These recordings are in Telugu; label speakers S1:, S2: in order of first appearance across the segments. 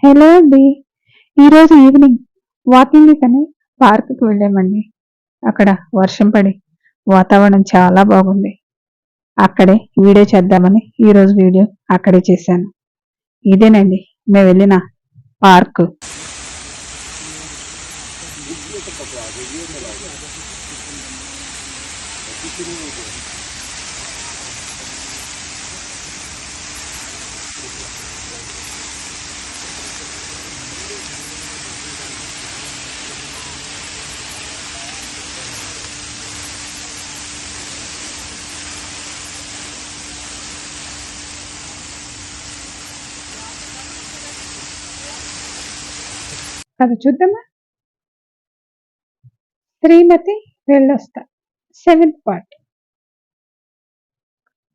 S1: హలో అండి. ఈరోజు ఈవినింగ్ వాకింగ్ కని పార్క్కి వెళ్ళామండి. అక్కడ వర్షం పడి వాతావరణం చాలా బాగుంది. అక్కడే వీడియో చేద్దామని ఈరోజు వీడియో అక్కడే చేశాను. ఇదేనండి మేము వెళ్ళిన పార్క్. అది చూద్దామా? శ్రీమతి వెళ్ళొస్తా 7th పార్ట్.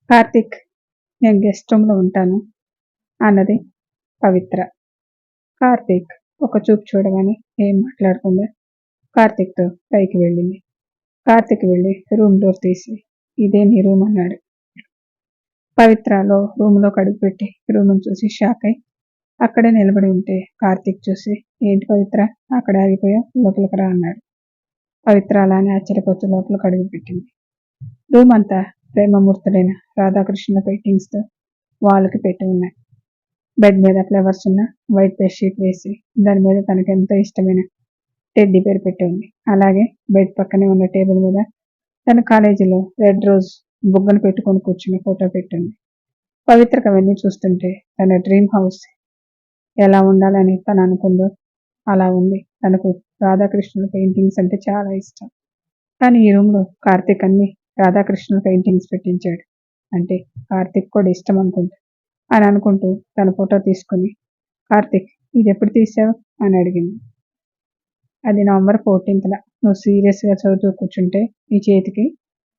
S1: కార్తీక్, నేను గెస్ట్ రూమ్లో ఉంటాను అన్నది పవిత్ర. కార్తీక్ ఒక చూపు చూడగానే ఏం మాట్లాడకుండా కార్తీక్తో పైకి వెళ్ళింది. కార్తీక్ వెళ్ళి రూమ్ డోర్ తీసి ఇదే నీ రూమ్ అన్నాడు. పవిత్రలో రూమ్లో అడుగుపెట్టి రూమ్ చూసి షాక్ అయి అక్కడే నిలబడి ఉంటే కార్తీక్ చూసి, ఏంటి పవిత్ర అక్కడ ఆగిపోయావు, లోపలికి రా అన్నాడు. పవిత్ర అలానే ఆశ్చర్యపోతూ లోపలికి అడుగు పెట్టింది. రూమ్ అంతా ప్రేమమూర్తులైన రాధాకృష్ణ పెయింటింగ్స్తో వాళ్ళకి పెట్టి ఉన్నాయి. బెడ్ మీద ఫ్లవర్స్ ఉన్న వైట్ బెడ్షీట్ వేసి దాని మీద తనకు ఎంతో ఇష్టమైన టెడ్డీ బేర్ పెట్టి ఉంది. అలాగే బెడ్ పక్కనే ఉన్న టేబుల్ మీద తన కాలేజీలో రెడ్ రోజ్ బుగ్గను పెట్టుకొని కూర్చుని ఫోటో పెట్టింది. పవిత్రకు అవన్నీ చూస్తుంటే తన డ్రీమ్ హౌస్ ఎలా ఉండాలని తను అనుకుందో అలా ఉంది. తనకు రాధాకృష్ణుల పెయింటింగ్స్ అంటే చాలా ఇష్టం. కానీ ఈ రూమ్లో కార్తీక్ అన్ని రాధాకృష్ణుల పెయింటింగ్స్ పెట్టించాడు. అంటే కార్తీక్ కూడా ఇష్టం అనుకుంటా అని అనుకుంటూ తన ఫోటో తీసుకుని, కార్తీక్ ఇది ఎప్పుడు తీసావు అని అడిగింది. అది November 14th. నువ్వు సీరియస్గా చదువుతూ కూర్చుంటే నీ చేతికి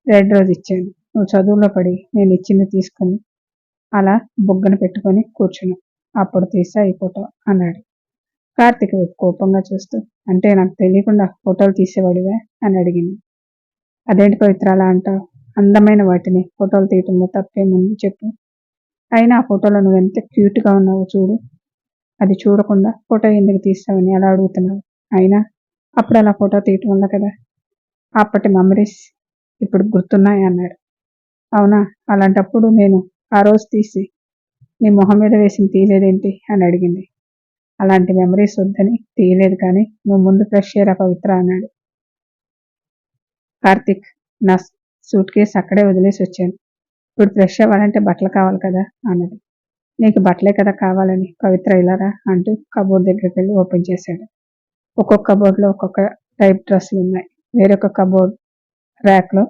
S1: రెడ్ రోజ్ ఇచ్చాను. నువ్వు చదువులో పడి నేను ఇచ్చింది తీసుకొని అలా బుగ్గను పెట్టుకొని కూర్చున్నావు. అప్పుడు తీసా ఈ ఫోటో అన్నాడు. కార్తీక్ కోపంగా చూస్తూ, అంటే నాకు తెలియకుండా ఫోటోలు తీసేవాడివా అని అడిగింది. అదేంటి పవిత్ర అలా అంటావు? అందమైన వాటిని ఫోటోలు తీయటంలో తప్పేముంది చెప్పు. అయినా ఆ ఫోటోలో నువ్వు ఎంత క్యూట్గా ఉన్నావో చూడు. అది చూడకుండా ఫోటో ఎందుకు తీసావని అలా అడుగుతున్నావు. అయినా అప్పుడు అలా ఫోటో తీయటం వల్ల కదా అప్పటి మెమరీస్ ఇప్పుడు గుర్తున్నాయి అన్నాడు. అవునా, అలాంటప్పుడు నేను ఆ రోజు తీసి నీ మొహం మీద వేసి తీయలేదేంటి అని అడిగింది. అలాంటి మెమరీస్ వద్దని తీయలేదు, కానీ నువ్వు ముందు ఫ్రెష్ చేయరా పవిత్ర అన్నాడు. కార్తీక్, నా సూట్ కేసు అక్కడే వదిలేసి వచ్చాను. ఇప్పుడు ఫ్రెష్ అవ్వాలంటే బట్టలు కావాలి కదా అన్నది. నీకు బట్టలే కదా కావాలని పవిత్ర ఇలారా అంటూ కబోర్డ్ దగ్గరికి వెళ్ళి ఓపెన్ చేశాడు. ఒక్కొక్క కబోర్డ్లో ఒక్కొక్క టైప్ డ్రెస్సులు ఉన్నాయి. వేరొక కబోర్డ్ ర్యాక్లో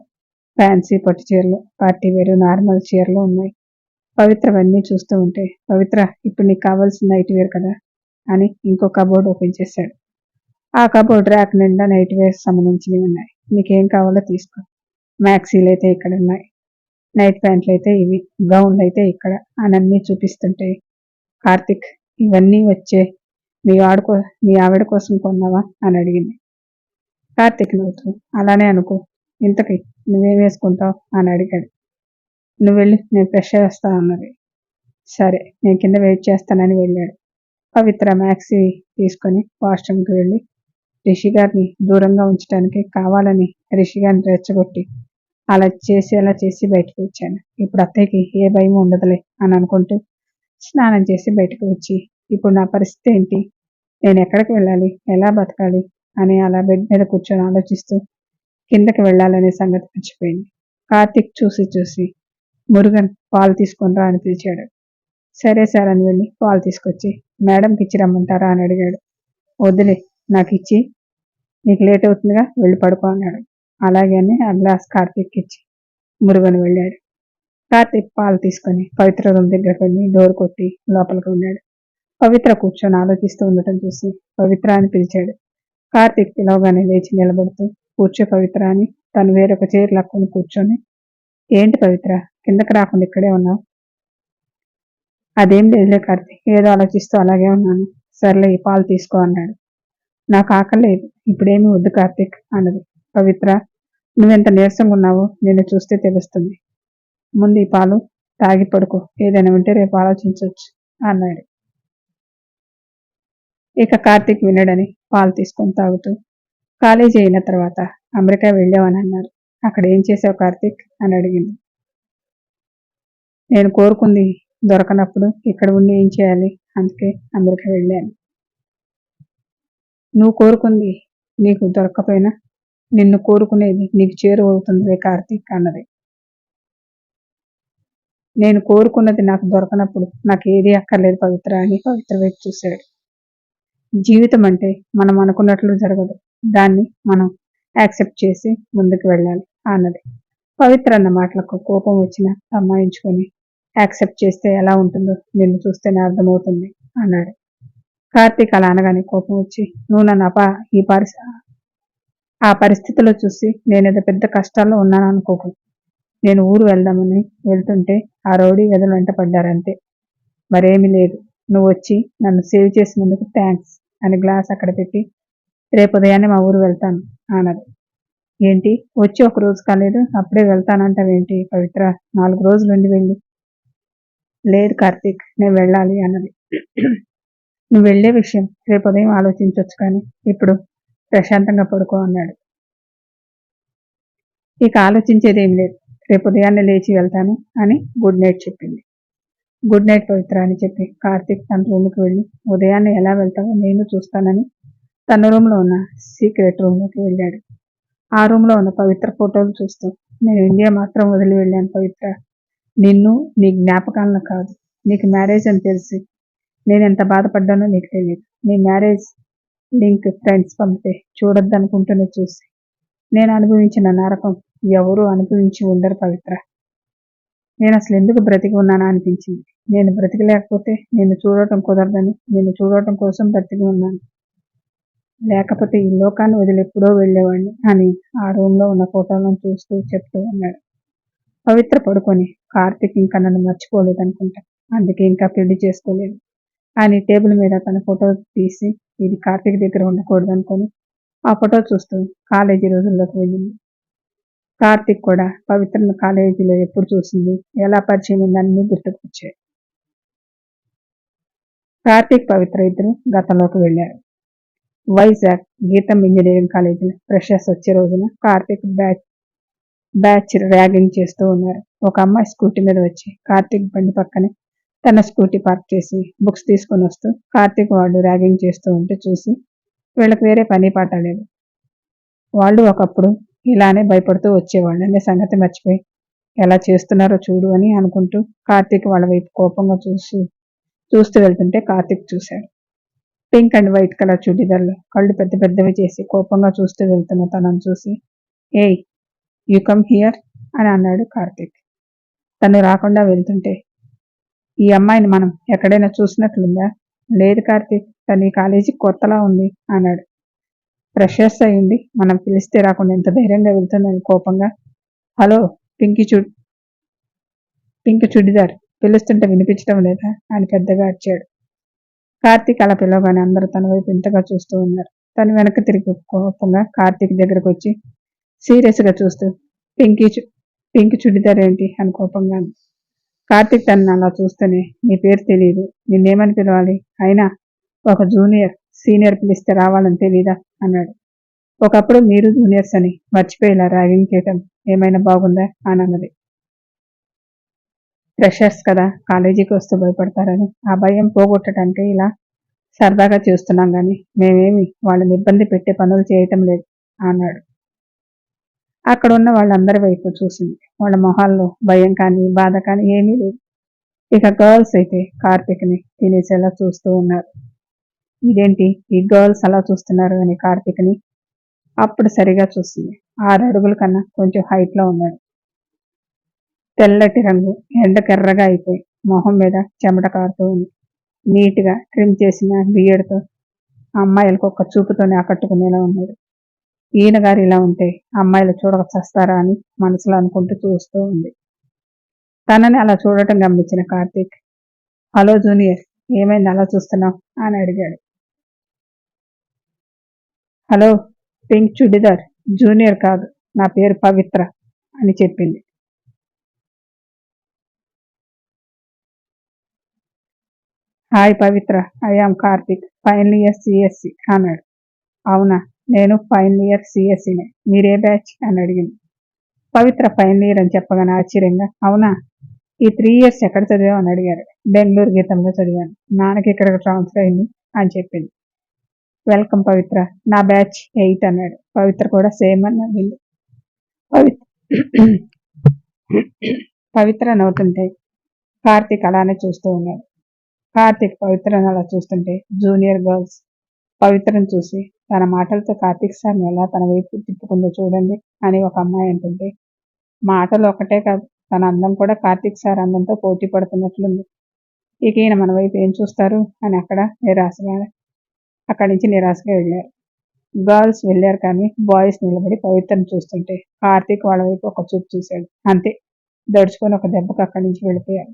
S1: ఫ్యాన్సీ పట్టు చీరలు, పార్టీ వేరు, నార్మల్ చీరలు ఉన్నాయి. పవిత్ర అవన్నీ చూస్తూ ఉంటే, పవిత్ర ఇప్పుడు నీకు కావాల్సిన నైట్ వేర్ కదా అని ఇంకో కబోర్డ్ ఓపెన్ చేశాడు. ఆ కబోర్డ్ ర్యాక్ నిండా నైట్ వేర్ సంబంధించినవి ఉన్నాయి. నీకేం కావాలో తీసుకో. మ్యాక్సీలు అయితే ఇక్కడ ఉన్నాయి, నైట్ ప్యాంట్లు అయితే ఇవి, గౌన్లు అయితే ఇక్కడ అని అన్నీ చూపిస్తుంటే, కార్తిక్ ఇవన్నీ వచ్చే మీ ఆవిడ కోసం కొన్నావా అని అడిగింది. కార్తిక్ నవ్వుతూ, అలానే అనుకో. ఇంతకి నువ్వేం వేసుకుంటావు అని అడిగాడు. నువ్వు వెళ్ళి నేను ఫ్రెష్ వస్తా అన్నది. సరే నేను కింద వెయిట్ చేస్తానని వెళ్ళాడు. పవిత్ర మ్యాక్సీ తీసుకొని వాష్రూమ్కి వెళ్ళి రిషి గారిని దూరంగా ఉంచడానికి కావాలని రిషి గారిని రెచ్చగొట్టి అలా చేసి బయటకు వచ్చాను. ఇప్పుడు అత్తయ్యకి ఏ భయం ఉండదులే అని అనుకుంటూ స్నానం చేసి బయటకు వచ్చి, ఇప్పుడు నా పరిస్థితి ఏంటి, నేను ఎక్కడికి వెళ్ళాలి, ఎలా బతకాలి అని అలా బెడ్ మీద కూర్చొని ఆలోచిస్తూ కిందకి వెళ్ళాలనే సంగతి మర్చిపోయింది. కార్తీక్ చూసి మురుగన్ పాలు తీసుకొని రా అని పిలిచాడు. సరే సార్ అని వెళ్ళి పాలు తీసుకొచ్చి మేడంకి ఇచ్చి రమ్మంటారా అని అడిగాడు. వద్దులే, నాకు ఇచ్చి నీకు లేట్ అవుతుందిగా, వెళ్ళి పడుకో అన్నాడు. అలాగే అని ఆ గ్లాస్ కార్తీక్ ఇచ్చి మురుగన్ వెళ్ళాడు. కార్తీక్ పాలు తీసుకొని పవిత్ర రూమ్ దగ్గరికి వెళ్ళి డోర్ కొట్టి లోపలికి వెళ్ళాడు. పవిత్ర కూర్చొని ఆలోచిస్తూ ఉండటం చూసి పవిత్ర అని పిలిచాడు. కార్తీక్ పిలవగానే లేచి నిలబడుతూ, కూర్చో పవిత్ర అని తను వేరొక చైర్ లాక్కొని కూర్చొని, ఏంటి పవిత్ర కిందకి రాకుండా ఇక్కడే ఉన్నావు? అదేం లేదులే కార్తీక్, ఏదో ఆలోచిస్తూ అలాగే ఉన్నాను. సర్లే ఈ పాలు తీసుకో అన్నాడు. నాకు ఆకలేదు, ఇప్పుడేమీ వద్దు కార్తీక్ అన్నది. పవిత్ర, నువ్వెంత నీరసంగా ఉన్నావో నిన్ను చూస్తే తెలుస్తుంది. ముందు ఈ పాలు తాగి పడుకో, ఏదైనా ఉంటే రేపు ఆలోచించవచ్చు అన్నాడు. ఇక కార్తీక్ వినడని పాలు తీసుకొని తాగుతూ, కాలేజీ అయిన తర్వాత అమెరికా వెళ్ళావని అన్నారు. అక్కడ ఏం చేసావు కార్తీక్ అని అడిగింది. నేను కోరుకుంది దొరకనప్పుడు ఇక్కడ ఉండి ఏం చేయాలి, అందుకే అమెరికా వెళ్ళాను. నువ్వు కోరుకుంది నీకు దొరకపోయినా నిన్ను కోరుకునేది నీకు చేరువవుతుంది కార్తీక్ అన్నది. నేను కోరుకున్నది నాకు దొరకనప్పుడు నాకు ఏది అక్కర్లేదు పవిత్ర అని పవిత్ర వైపు చూశాడు. జీవితం అంటే మనం అనుకున్నట్లు జరగదు, దాన్ని మనం యాక్సెప్ట్ చేసి ముందుకు వెళ్ళాలి అన్నది. పవిత్ర అన్న మాటలకు కోపం వచ్చినా అమ్మాయించుకొని, యాక్సెప్ట్ చేస్తే ఎలా ఉంటుందో నిన్ను చూస్తేనే అర్థమవుతుంది అన్నాడు. కార్తీక్ అలా అనగానే కోపం వచ్చి, నువ్వు నన్ను ఆ పరిస్థితిలో చూసి నేనేదో పెద్ద కష్టాల్లో ఉన్నాను అనుకోకు. నేను ఊరు వెళ్దామని వెళ్తుంటే ఆ రౌడీ వెదలు వెంట పడ్డారంతే, మరేమీ లేదు. నువ్వు వచ్చి నన్ను సేవ్ చేసినందుకు థ్యాంక్స్ అని గ్లాస్ అక్కడ పెట్టి, రేపు ఉదయాన్నే మా ఊరు వెళ్తాను అన్నది. ఏంటి వచ్చి ఒక రోజు కాలేదు అప్పుడే వెళ్తానంటావేంటి పవిత్ర, 4 రోజులుండి వెళ్ళు. లేదు కార్తీక్, నేను వెళ్ళాలి అన్నది. నువ్వు వెళ్లే విషయం రేపు ఉదయం ఆలోచించవచ్చు, కానీ ఇప్పుడు ప్రశాంతంగా పడుకో అన్నాడు. ఇక ఆలోచించేదేం లేదు, రేపు ఉదయాన్నే లేచి వెళ్తాను అని గుడ్ నైట్ చెప్పింది. గుడ్ నైట్ పవిత్ర అని చెప్పి కార్తీక్ తన రూమ్కి వెళ్ళి, ఉదయాన్నే ఎలా వెళ్తావో నేను చూస్తానని తన రూమ్లో ఉన్న సీక్రెట్ రూమ్లోకి వెళ్ళాడు. ఆ రూమ్లో ఉన్న పవిత్ర ఫోటోలు చూస్తూ, నేను ఇండియా మాత్రం వదిలి వెళ్ళాను పవిత్ర, నిన్ను నీ జ్ఞాపకాలను కాదు. నీకు మ్యారేజ్ అని తెలిసి నేను ఎంత బాధపడ్డానో నీకు తెలియదు. నీ మ్యారేజ్ లింక్ ఫ్రెండ్స్ పంపితే చూడొద్దనుకుంటూనే చూసి నేను అనుభవించిన నరకం ఎవరూ అనుభవించి ఉండరు పవిత్ర. నేను అసలు ఎందుకు బ్రతికి ఉన్నానా అనిపించింది. నేను బ్రతికి లేకపోతే నిన్ను చూడటం కుదరదని నిన్ను చూడటం కోసం బ్రతికి ఉన్నాను, లేకపోతే ఈ లోకాన్ని వదిలి ఎప్పుడో వెళ్ళేవాడిని అని ఆ రూమ్లో ఉన్న ఫోటోలను చూస్తూ చెప్తూ ఉన్నాడు. పవిత్ర పడుకొని, కార్తీక్ ఇంకా నన్ను మర్చిపోలేదనుకుంటా, అందుకే ఇంకా పెళ్లి చేసుకోలేదు అని టేబుల్ మీద తన ఫోటో తీసి, ఇది కార్తీక్ దగ్గర ఉండకూడదు అనుకొని ఆ ఫోటో చూస్తూ కాలేజీ రోజుల్లోకి వెళ్ళింది. కార్తీక్ కూడా పవిత్రను కాలేజీలో ఎప్పుడు చూసింది, ఎలా పరిచయం అన్నీ గుర్తుకొచ్చాయి. కార్తీక్ పవిత్ర ఇద్దరు గతంలోకి వెళ్ళారు. వైజాగ్ గీతం ఇంజనీరింగ్ కాలేజీలో ఫ్రెషర్స్ వచ్చే రోజున కార్తీక్ బ్యాచ్ ర్యాగింగ్ చేస్తూ ఉన్నారు. ఒక అమ్మాయి స్కూటీ మీద వచ్చి కార్తీక్ బండి పక్కనే తన స్కూటీ పార్క్ చేసి బుక్స్ తీసుకొని వస్తూ కార్తీక్ వాళ్ళు ర్యాగింగ్ చేస్తూ ఉంటే చూసి, వీళ్ళకి వేరే పని పాట లేదు, వాళ్ళు ఒకప్పుడు ఇలానే భయపడుతూ వచ్చేవాళ్ళు అనే సంగతి మర్చిపోయి ఎలా చేస్తున్నారో చూడు అని అనుకుంటూ కార్తీక్ వాళ్ళ వైపు కోపంగా చూస్తూ వెళ్తుంటే కార్తీక్ చూశాడు. పింక్ అండ్ వైట్ కలర్ చుడీదార్లో కళ్ళు పెద్ద పెద్దవి చేసి కోపంగా చూస్తూ వెళ్తున్న తనను చూసి, ఏయ్ యూ కమ్ హియర్ అని అన్నాడు కార్తీక్. తను రాకుండా వెళ్తుంటే, ఈ అమ్మాయిని మనం ఎక్కడైనా చూసినట్లుందా? లేదు కార్తీక్, తను ఈ కాలేజీకి కొత్తలా ఉంది అన్నాడు. ఫ్రెషర్స్ అయ్యింది, మనం పిలిస్తే రాకుండా ఎంత ధైర్యంగా వెళ్తుందని కోపంగా, హలో పింక్ చుడిదార్, పిలుస్తుంటే వినిపించడం లేదా అని పెద్దగా అరిచాడు. కార్తీక్ అలా పిలవగానే అందరూ తన వైపు ఇంతగా చూస్తూ ఉన్నారు. తను వెనక్కి తిరిగి కోపంగా కార్తీక్ దగ్గరకు వచ్చి సీరియస్గా చూస్తూ, పింక్ చుడిదార్ ఏంటి అని కోపంగా అంది. కార్తీక్ తనని అలా చూస్తూనే, నీ పేరు తెలియదు, నిన్నేమని పిలవాలి, అయినా ఒక సీనియర్ పిలిస్తే రావాలని తెలీదా అన్నాడు. ఒకప్పుడు మీరు జూనియర్స్ అని మర్చిపోయేలా ర్యాగింగ్ చేయటం ఏమైనా బాగుందా అని అన్నది. ఫ్రెషర్స్ కదా, కాలేజీకి వస్తూ భయపడతారని ఆ భయం పోగొట్టడానికి ఇలా సరదాగా చేస్తున్నాం, కానీ మేమేమి వాళ్ళని ఇబ్బంది పెట్టే పనులు చేయటం లేదు అన్నాడు. అక్కడ ఉన్న వాళ్ళందరి వైపు చూసింది. వాళ్ళ మొహాల్లో భయం కానీ బాధ కానీ ఏమీ లేదు. ఇక గర్ల్స్ అయితే కార్తీక్ని తినేసేలా చూస్తూ ఉన్నారు. ఇదేంటి ఈ గర్ల్స్ అలా చూస్తున్నారు అని కార్తీక్ని అప్పుడు సరిగా చూసింది. 6 అడుగుల కన్నా కొంచెం హైట్లో ఉన్నాడు. తెల్లటి రంగు ఎండకెర్రగా అయిపోయి మొహం మీద చెమట కారుతూ ఉంది. నీట్గా ట్రిమ్ చేసిన బియర్డ్తో అమ్మాయిలకు ఒక్క చూపుతోనే ఆకట్టుకునేలా ఉన్నాడు. ఈయన గారు ఇలా ఉంటే అమ్మాయిలు చూడక చస్తారా అని మనసులో అనుకుంటూ చూస్తూ ఉంది. తనని అలా చూడటం గమనించిన కార్తీక్, హలో జూనియర్, ఏమైంది అలా చూస్తున్నావు అని అడిగాడు. హలో పింక్ చుడిదార్, జూనియర్ కాదు, నా పేరు పవిత్ర అని చెప్పింది. Hi Pavitra, I am Karthik, final year CSC అన్నాడు. అవునా, నేను ఫైనల్ ఇయర్ సిఎస్సినే, మీరే బ్యాచ్ అని అడిగింది. పవిత్ర ఫైనల్ ఇయర్ అని చెప్పగానే ఆశ్చర్యంగా, అవునా, ఈ 3 years ఎక్కడ చదివావు అని అడిగారు. బెంగళూరు గీతంలో చదివాను, నాన్నకి ఇక్కడ ట్రాన్స్ఫర్ అయింది అని చెప్పింది. వెల్కమ్ పవిత్ర, నా బ్యాచ్ 8 అన్నాడు. పవిత్ర కూడా సేమ్ అని నవ్వింది. పవిత్ర నవ్వుతుంటే కార్తీక్ అలానే చూస్తూ ఉన్నాడు. కార్తీక్ పవిత్రను అలా చూస్తుంటే జూనియర్ గర్ల్స్ పవిత్రను చూసి తన మాటలతో కార్తీక్ సార్ని ఎలా తన వైపు తిప్పుకుందో చూడండి అని ఒక అమ్మాయి అంటుంటే, మాటలు ఒకటే కాదు, తన అందం కూడా కార్తీక్ సార్ అందంతో పోటీ పడుతున్నట్లుంది. ఇక ఈయన మన వైపు ఏం చూస్తారు అని అక్కడి నుంచి నిరాశగా వెళ్ళారు. గర్ల్స్ వెళ్ళారు కానీ బాయ్స్ నిలబడి పవిత్రను చూస్తుంటే కార్తీక్ వాళ్ళ వైపు ఒక చూపు చూశాడు. అంతే, దడుచుకొని ఒక దెబ్బకు అక్కడి నుంచి వెళ్ళిపోయారు.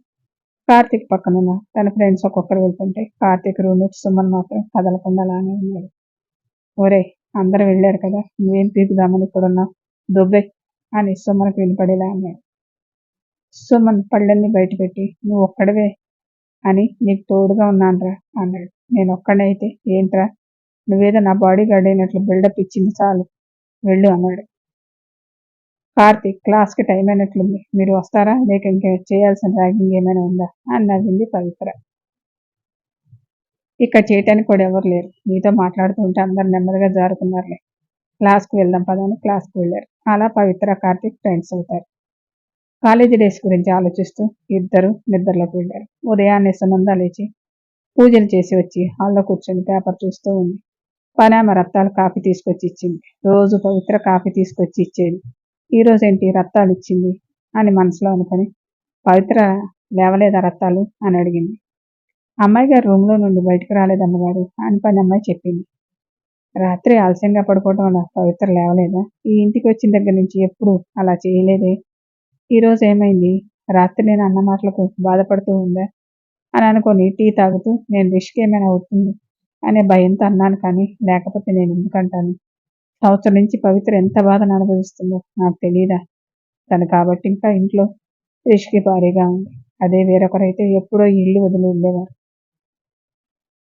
S1: కార్తీక్ పక్కనున్న తన ఫ్రెండ్స్ ఒక్కొక్కరు వెళ్తుంటే కార్తీక్ రూమ్మేట్ సుమన్ మాత్రం కదలకుండా అలానే ఉన్నాడు. ఒరే, అందరూ వెళ్ళారు కదా, నువ్వేం పీకుదామని ఇక్కడున్నావు, దుబ్బే అని సుమన్కి వినపడేలా అన్నాడు. సుమన్ పళ్ళన్నీ బయటపెట్టి, నువ్వు ఒక్కడవే అని నీకు తోడుగా ఉన్నానురా అన్నాడు. నేను ఒక్కడైతే ఏంట్రా, నువ్వేదో నా బాడీ గార్డ్ అయినట్లు బిల్డప్ ఇచ్చింది చాలు, వెళ్ళు అన్నాడు. కార్తీక్, క్లాస్కి టైం అయినట్లుంది, మీరు వస్తారా లేక ఇంకా చేయాల్సిన ర్యాగింగ్ ఏమైనా ఉందా అని నవ్వింది పవిత్ర. ఇక్కడ చేయటానికి కూడా ఎవరు లేరు, మీతో మాట్లాడుతూ ఉంటే అందరు నెమ్మదిగా జారుకున్నారులే, క్లాస్కి వెళ్దాం పదని క్లాస్కి వెళ్ళారు. అలా పవిత్ర కార్తీక్ ఫ్రెండ్స్ అవుతారు. కాలేజీ డేస్ గురించి ఆలోచిస్తూ ఇద్దరు నిద్రలోకి వెళ్ళారు. ఉదయాన్నే సునంద లేచి పూజలు చేసి వచ్చి హాల్లో కూర్చొని పేపర్ చూస్తూ ఉంది. పనామ రత్తాలు కాఫీ తీసుకొచ్చి ఇచ్చింది. రోజు పవిత్ర కాఫీ తీసుకొచ్చి ఇచ్చేది, ఈరోజు ఏంటి రత్తాలు ఇచ్చింది అని మనసులో అనుకొని, పవిత్ర లేవలేదా రత్తాలు అని అడిగింది. అమ్మాయి గారు రూమ్లో నుండి బయటకు రాలేదన్నవాడు అని పని అమ్మాయి చెప్పింది. రాత్రి ఆలస్యంగా పడుకోవడం వల్ల పవిత్ర లేవలేదా, ఈ ఇంటికి వచ్చిన దగ్గర నుంచి ఎప్పుడు అలా చేయలేదే, ఈరోజు ఏమైంది, రాత్రి నేను అన్న మాటలకు బాధపడుతూ ఉందా అని అనుకొని టీ తాగుతూ నేను రిస్క్ ఏమైనా అవుతుంది అనే భయంతో అన్నాను, కానీ లేకపోతే నేను ఎందుకంటాను, సంవత్సరం నుంచి పవిత్ర ఎంత బాధను అనుభవిస్తుందో నాకు తెలియదా, తను కాబట్టి ఇంకా ఇంట్లో రిస్క్ భారీగా ఉంది, అదే వేరొకరైతే ఎప్పుడో ఇల్లు వదిలి ఉండేవారు.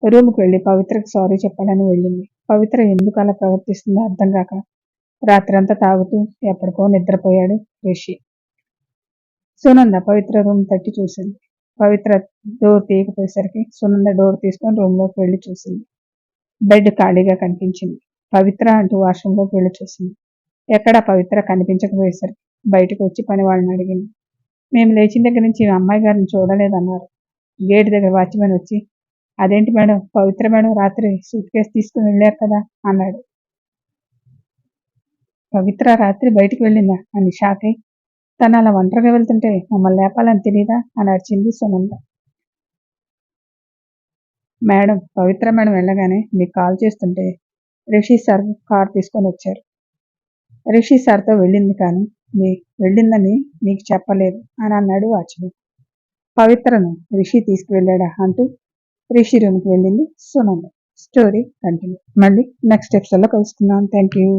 S1: రూమ్కి వెళ్ళి పవిత్రకు సారీ చెప్పాలని వెళ్ళింది. పవిత్ర ఎందుకు అలా ప్రవర్తిస్తుందో అర్థం కాక రాత్రంతా తాగుతూ ఎప్పటికో నిద్రపోయాడు రిషి. సునంద పవిత్ర రూమ్ తట్టి చూసింది. పవిత్ర డోర్ తీయకపోయేసరికి సునంద డోర్ తీసుకొని రూమ్లోకి వెళ్ళి చూసింది. బెడ్ ఖాళీగా కనిపించింది. పవిత్ర అంటూ వాష్రూమ్లోకి వెళ్ళి చూసింది. ఎక్కడా పవిత్ర కనిపించకపోయేసరికి బయటకు వచ్చి పని వాళ్ళని అడిగింది. మేము లేచిన దగ్గర నుంచి అమ్మాయి గారిని చూడలేదన్నారు. గేట్ దగ్గర వాచ్మెన్ వచ్చి, అదేంటి మేడం, పవిత్ర మేడం రాత్రి సూట్ కేసు తీసుకుని వెళ్ళారు కదా అన్నాడు. పవిత్ర రాత్రి బయటికి వెళ్ళిందా అని షాక్ అయి, తను అలా ఒంటరిగా వెళ్తుంటే మమ్మల్ని లేపాలని తెలియదా అని అరిచింది సునంద. మేడం, పవిత్ర మేడం వెళ్ళగానే మీకు కాల్ చేస్తుంటే రిషి సార్ కార్ తీసుకొని వచ్చారు. రిషి సార్తో వెళ్ళింది కానీ వెళ్ళిందని మీకు చెప్పలేదు అని అన్నాడు వాచ్మెన్. పవిత్రను రిషి తీసుకువెళ్ళాడా అంటూ రిషి రూమ్కి వెళ్ళింది సునంద. Story continue. మళ్ళీ నెక్స్ట్ ఎపిసోడ్లో కలుసుకుందాం. Thank you.